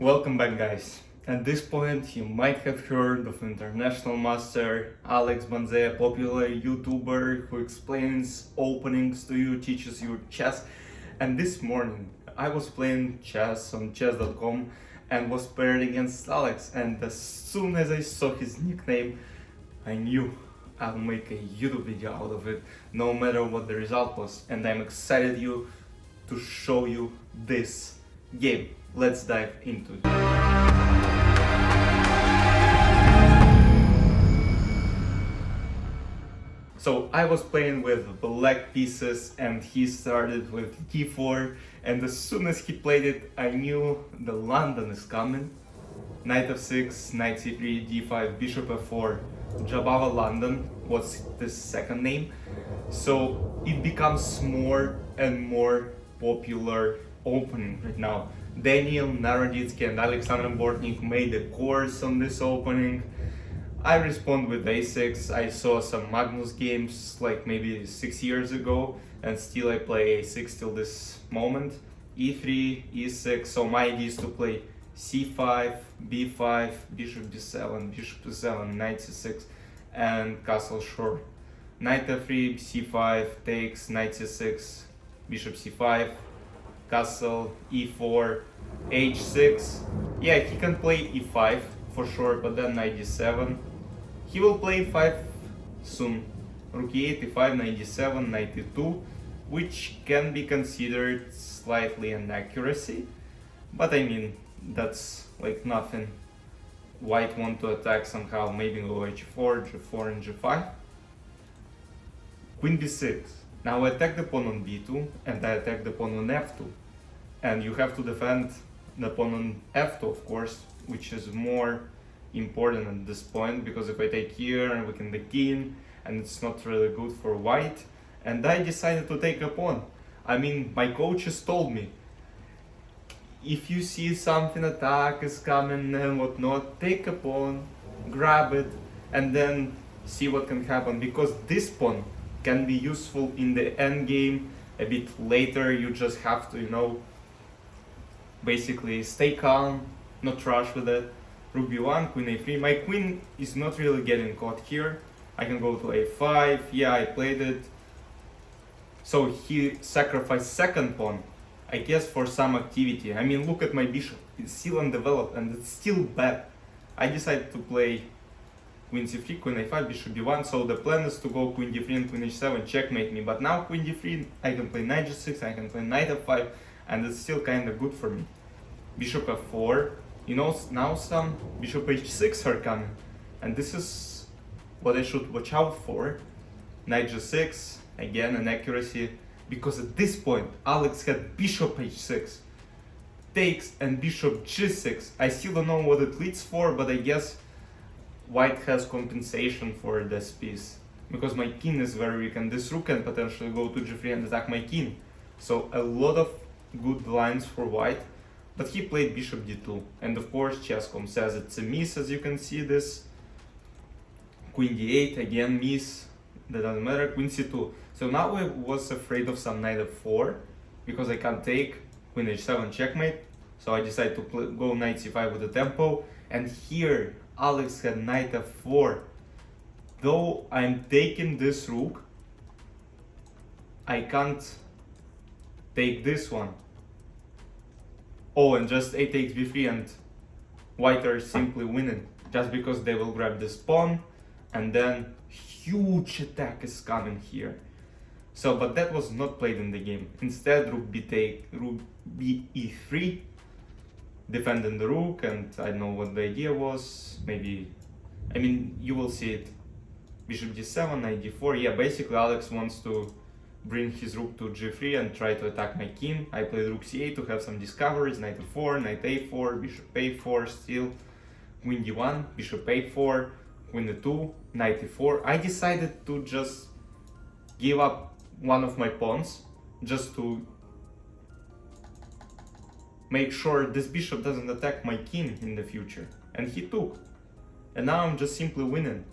Welcome back, guys. At this point, you might have heard of International Master Alex Banzea, a popular YouTuber who explains openings to you, teaches you chess. And this morning, I was playing chess on chess.com and was paired against Alex. And as soon as I saw his nickname, I knew I'll make a YouTube video out of it, no matter what the result was. And I'm excited to show you this game. Let's dive into it. So I was playing with black pieces and he started with d4, and as soon as he played it, I knew the London is coming. Knight f6, knight c3, d5, bishop f4, Jabava London was the second name. So it becomes more and more popular opening right now. Daniel Naroditsky and Alexander Bortnik made a course on this opening. I respond with a6. I saw some Magnus games like maybe 6 years ago, and still I play a6 till this moment. e3, e6, so my idea is to play c5, b5, bishop d7, bishop d7, knight c6, and castle short. Knight f3, c5, takes, knight c6, bishop c5, castle, e4, h6. Yeah, he can play e5 for sure, but then knight d7. He will play 5 soon. Rook e8, e5, knight d7, knight e2, which can be considered slightly an accuracy, but I mean, that's like nothing. White want to attack somehow, maybe go h4, g4, and g5. Queen b6. Now I attack the pawn on b2 and I attack the pawn on f2. And you have to defend the pawn on f2, of course, which is more important at this point, because if I take here and we can the king, and it's not really good for white. And I decided to take a pawn. I mean, my coaches told me, if you see something attack is coming and whatnot, take a pawn, grab it, and then see what can happen, because this pawn can be useful in the endgame a bit later. You just have to, basically stay calm, not rush with it. Rook b1, queen a3. My queen is not really getting caught here. I can go to a5. Yeah, I played it. So he sacrificed second pawn, I guess for some activity. I mean, look at my bishop. It's still undeveloped and it's still bad. I decided to play queen c3, queen a5, bishop b1. So the plan is to go queen d3 and queen h7, checkmate me. But now queen d3, I can play knight g6, I can play knight f5, and it's still kind of good for me. Bishop f4. Now some bishop h6 are coming, and this is what I should watch out for. Knight g6, again an accuracy, because at this point Alex had bishop h6, takes, and bishop g6. I still don't know what it leads for, but I guess white has compensation for this piece, because my king is very weak and this rook can potentially go to g3 and attack my king. So a lot of good lines for white. But he played bishop d2, and of course chess.com says it's a miss, as you can see this. Queen d8, again miss, that doesn't matter. Queen c2. So now I was afraid of some knight f4, because I can't take. Queen h7, checkmate. So I decided to go knight c5 with the tempo, and here Alex had knight f4. Though I'm taking this rook, I can't take this one. Oh, and just a takes b3, and white are simply winning, just because they will grab this pawn, and then huge attack is coming here. So, but that was not played in the game. Instead, rook b e3, defending the rook, and I don't know what the idea was. Maybe, I mean, you will see it. Bishop d7, knight d4. Yeah, basically Alex wants to bring his rook to g3 and try to attack my king. I played rook c8 to have some discoveries, knight e4, knight a4, bishop a4 still, queen d1, bishop a4, queen e2, knight e4. I decided to just give up one of my pawns, just to make sure this bishop doesn't attack my king in the future. And he took. And now I'm just simply winning.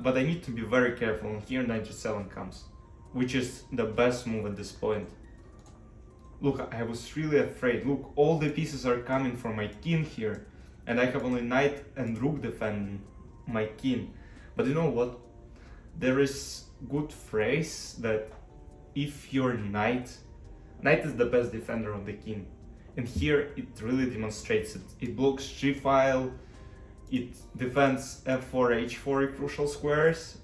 But I need to be very careful, and here knight g7 comes, which is the best move at this point. Look, I was really afraid. Look, all the pieces are coming from my king here, and I have only knight and rook defending my king. But you know what? There is good phrase that if your knight is the best defender of the king, and here it really demonstrates it. It blocks g-file, it defends f4, h4 crucial squares,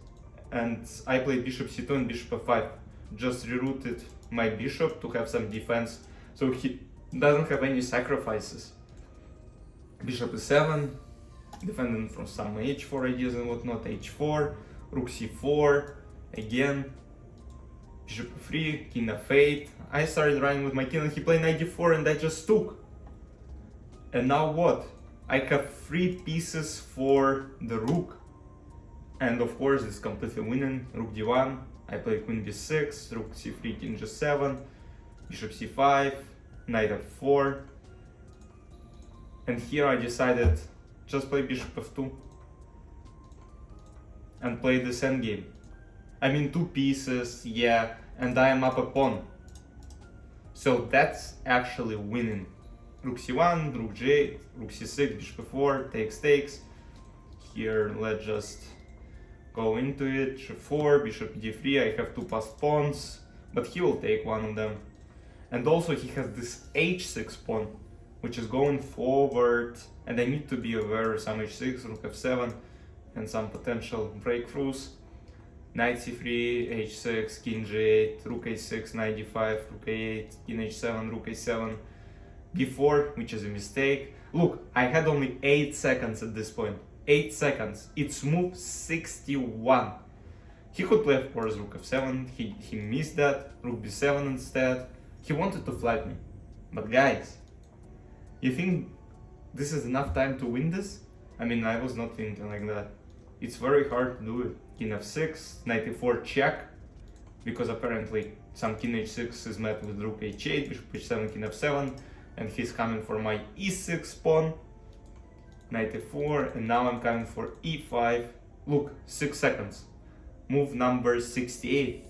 and I played bishop c2 and bishop f5. Just rerouted my bishop to have some defense, so he doesn't have any sacrifices. Bishop e7, defending from some h4 ideas and whatnot, h4, rook c4, again, bishop e3, king f8. I started running with my king and he played knight d4 and I just took. And now what? I have 3 pieces for the rook. And of course it's completely winning. Rook d1, I play queen b6, rook c3, king g7, bishop c5, knight f4. And here I decided just play bishop f2 and play this endgame. I mean 2 pieces, yeah, and I am up a pawn. So that's actually winning. Rook c1, rook g8, rook c6, bishop f4, takes. Here let's just go into it, g4, bishop d3, I have 2 passed pawns, but he will take one of them. And also he has this h6 pawn, which is going forward, and I need to be aware of some h6, rook f7, and some potential breakthroughs. Knight c3, h6, king g8, rook a6, knight d5, rook a8, king h7, rook a7, b4, which is a mistake. Look, I had only 8 seconds at this point. 8 seconds. It's move 61. He could play, of course, rook f7. He missed that. Rook b7 instead. He wanted to flag me. But guys, you think this is enough time to win this? I mean, I was not thinking like that. It's very hard to do it. King f6, knight e4 check, because apparently some king h6 is met with rook h8, bishop h7, king f7, and he's coming for my e6 pawn, knight e4, and now I'm coming for e5. Look, 6 seconds. Move number 68.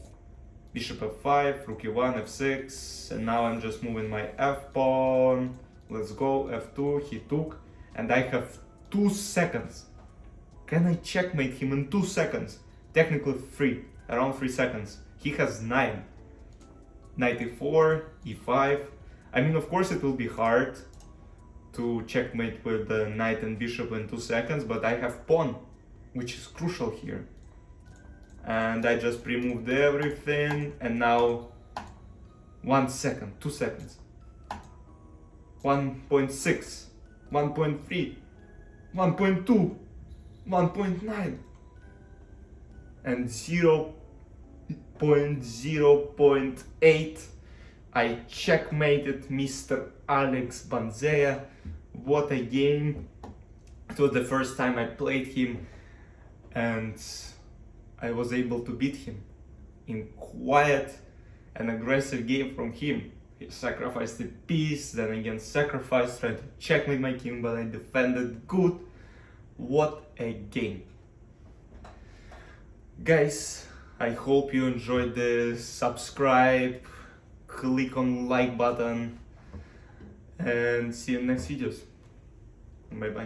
Bishop f5, rook e1, f6, and now I'm just moving my f pawn. Let's go, f2, he took, and I have 2 seconds. Can I checkmate him in 2 seconds? Technically 3, around 3 seconds. He has 9. Knight e4, e5. I mean, of course it will be hard to checkmate with the knight and bishop in 2 seconds, but I have pawn, which is crucial here. And I just pre-moved everything, and now 1 second, 2 seconds. 1.6, 1.3, 1.2, 1.9, and 0.0.8. I checkmated Mr. Alex Banzea. What a game. It was the first time I played him, and I was able to beat him in quiet and aggressive game from him. He sacrificed a piece, then again sacrificed, tried to checkmate my king, but I defended good. What a game. Guys, I hope you enjoyed this. Subscribe, click on like button, and see you in next videos. Bye bye.